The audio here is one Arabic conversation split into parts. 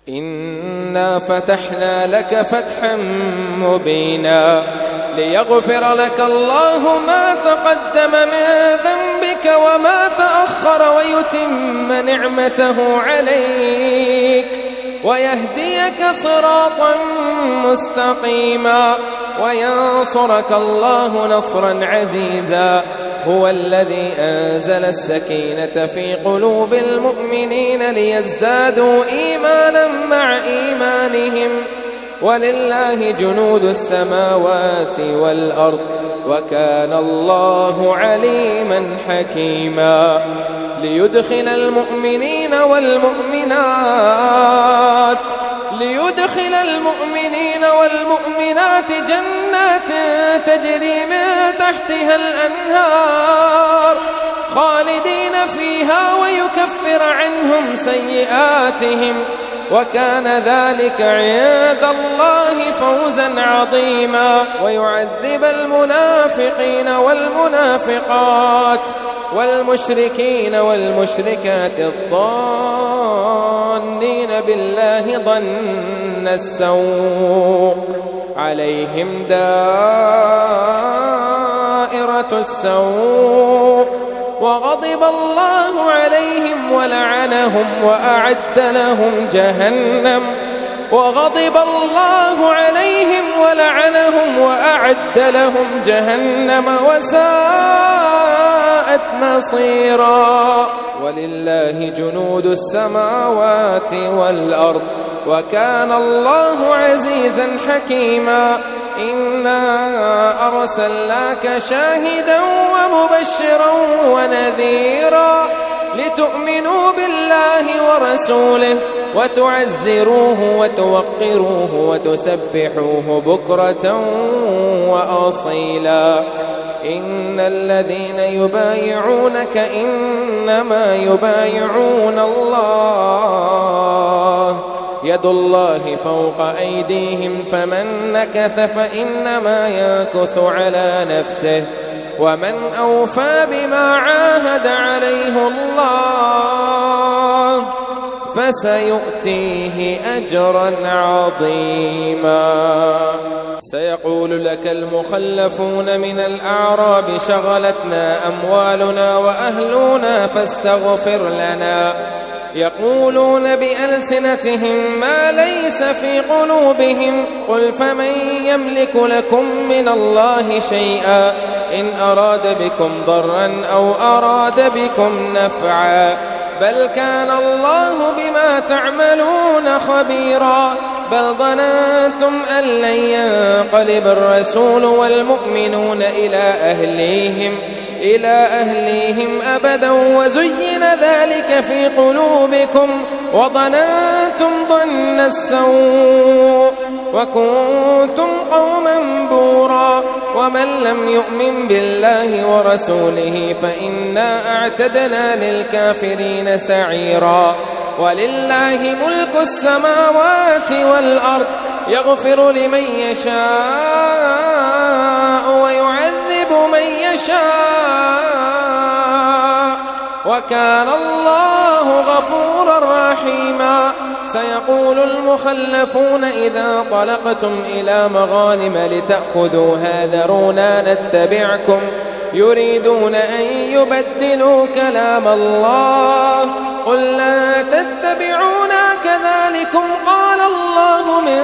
إنا فتحنا لك فتحا مبينا ليغفر لك الله ما تقدم من ذنبك وما تأخر ويتم نعمته عليك ويهديك صراطا مستقيما وينصرك الله نصرا عزيزا. هو الذي أنزل السكينة في قلوب المؤمنين ليزدادوا إيمانا مع إيمانهم ولله جنود السماوات والأرض وكان الله عليما حكيما. ليدخل المؤمنين والمؤمنات جنات تجري من تحتها الأنهار خالدين فيها ويكفر عنهم سيئاتهم وكان ذلك عند الله فوزا عظيما. ويعذب المنافقين والمنافقات والمشركين والمشركات الظانين بالله ظن السوء عليهم دائرة السوء وغضب الله عليهم ولعنهم وأعد لهم جهنم وساءت مصيرا. ولله جنود السماوات والأرض وكان الله عزيزا حكيما. إنا أرسلناك شاهدا ومبشرا ونذيرا لتؤمنوا بالله ورسوله وتعزروه وتوقروه وتسبحوه بكرة وأصيلا. إن الذين يبايعونك إنما يبايعون الله يد الله فوق أيديهم فمن نكث فإنما ينكث على نفسه ومن أوفى بما عاهد عليه الله فسيؤتيه أجرا عظيما. سيقول لك المخلفون من الأعراب شغلتنا أموالنا وأهلنا فاستغفر لنا يقولون بألسنتهم ما ليس في قلوبهم قل فمن يملك لكم من الله شيئا إن أراد بكم ضرا أو أراد بكم نفعا بل كان الله بما تعملون خبيرا. بل ظننتم أن لن ينقلب الرسول والمؤمنون إلى أهليهم أبدا وزين ذلك في قلوبكم وظننتم ظن السوء وكنتم قوما بورا. ومن لم يؤمن بالله ورسوله فإنا أعتدنا للكافرين سعيرا. ولله ملك السماوات والأرض يغفر لمن يشاء ويعذب من يشاء وكان الله غفورا رحيما. سيقول المخلفون إذا طلقتم إلى مغانم لتأخذوها ذرونا نتبعكم يريدون أن يبدلوا كلام الله قل لا تتبعونا كذلكم قال الله من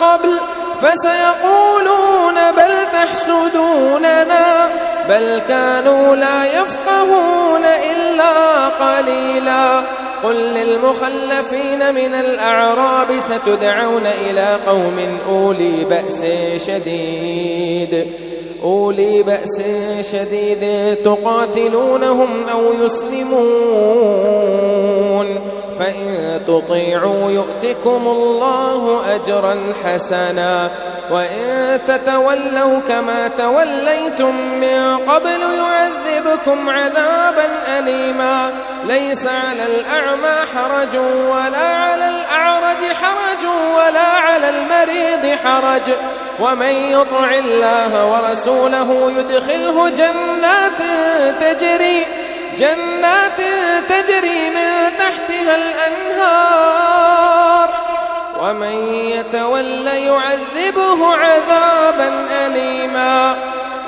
قبل فسيقولون بل تحسدوننا بل كانوا لا يفقهون إلا قليلا. قل للمخلفين من الأعراب ستدعون إلى قوم أولي بأس شديد تقاتلونهم أو يسلمون فإن تطيعوا يؤتكم الله أجرا حسنا وإن تتولوا كما توليتم من قبل يعذبكم عذابا أليما. ليس على الأعمى حرج ولا على الأعرج حرج ولا على المريض حرج ومن يطع الله ورسوله يدخله جنات تجري من تحتها الأنهار ومن يتول يعذبه عذابا أليما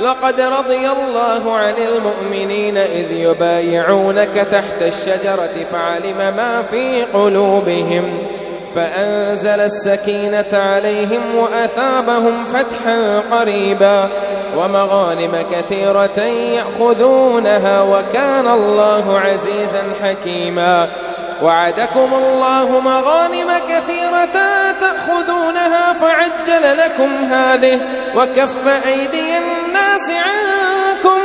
لقد رضي الله عن المؤمنين إذ يبايعونك تحت الشجرة فعلم ما في قلوبهم فأنزل السكينة عليهم وأثابهم فتحا قريبا ومغانم كثيرة يأخذونها وكان الله عزيزا حكيما وعدكم الله مغانم كثيرة تأخذونها فعجل لكم هذه وكف أيدي الناس عنكم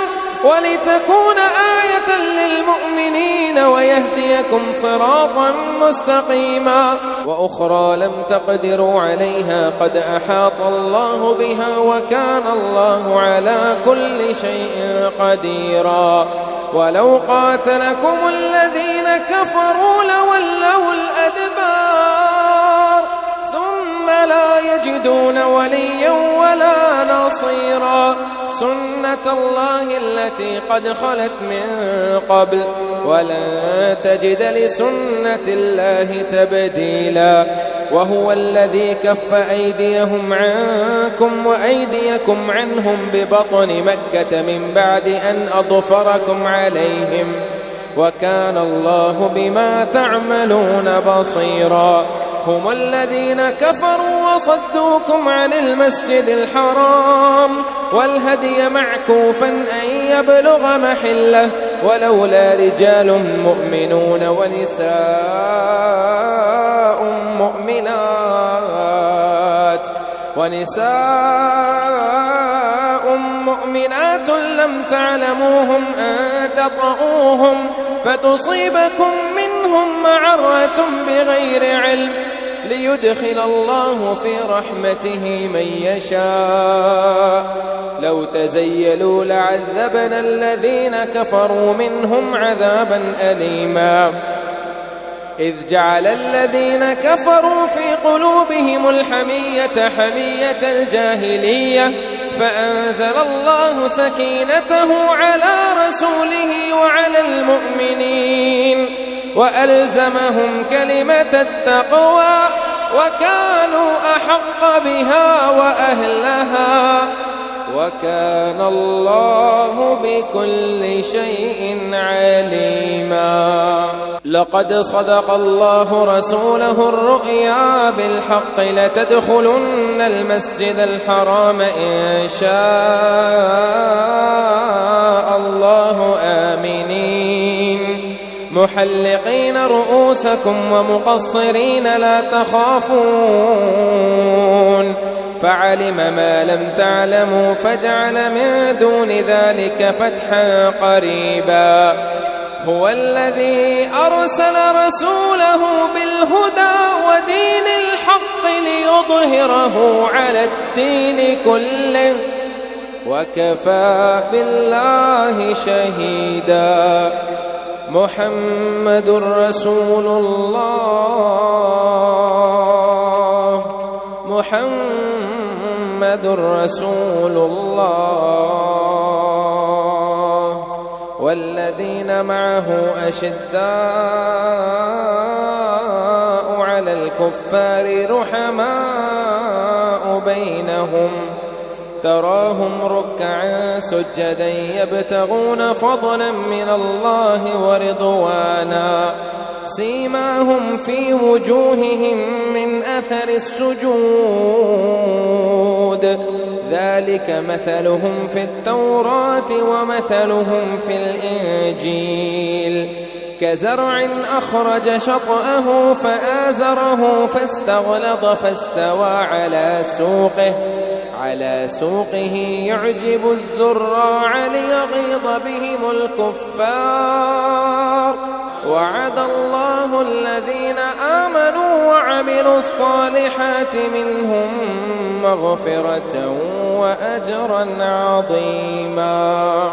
ولتكون آية للمؤمنين ويهديكم صراطا مستقيما وأخرى لم تقدروا عليها قد أحاط الله بها وكان الله على كل شيء قديرا ولو قاتلكم الذين كفروا لولوا الأدبار ثم لا يجدون وليا ولا نصيرا سنة الله التي قد خلت من قبل ولن تجد لسنة الله تبديلا وهو الذي كف أيديهم عنكم وأيديكم عنهم ببطن مكة من بعد أن أظفركم عليهم وكان الله بما تعملون بصيرا هم الذين كفروا وصدوكم عن المسجد الحرام والهدي معكوفا أن يبلغ محله ولولا رجال مؤمنون ونساء مؤمنات لم تعلموهم أن تطؤوهم فتصيبكم منهم معرة بغير علم ليدخل الله في رحمته من يشاء لو تزيلوا لعذبنا الذين كفروا منهم عذابا أليما إذ جعل الذين كفروا في قلوبهم الحمية حمية الجاهلية فأنزل الله سكينته على رسوله وعلى المؤمنين وألزمهم كلمة التقوى وكانوا أحق بها وأهلها وكان الله بكل شيء عليما لقد صدق الله رسوله الرؤيا بالحق لتدخلن المسجد الحرام إن شاء الله آمنين محلقين رؤوسكم ومقصرين لا تخافون فعلم ما لم تعلموا فجعل من دون ذلك فتحا قريبا هو الذي أرسل رسوله بالهدى ودين الحق ليظهره على الدين كله وكفى بالله شهيدا محمد رسول الله محمد رسول الله والذين معه أشداء على الكفار رحماء بينهم تراهم ركعا سجدا يبتغون فضلا من الله ورضوانا سيماهم في وجوههم من أثر السجود ذلك مثلهم في التوراة ومثلهم في الإنجيل كزرع أخرج شطأه فآزره فاستغلظ فاستوى على سوقه يعجب الزراع ليغيظ بهم الكفار وعد الله الذين آمنوا وعملوا الصالحات منهم مغفرة وأجرا عظيما.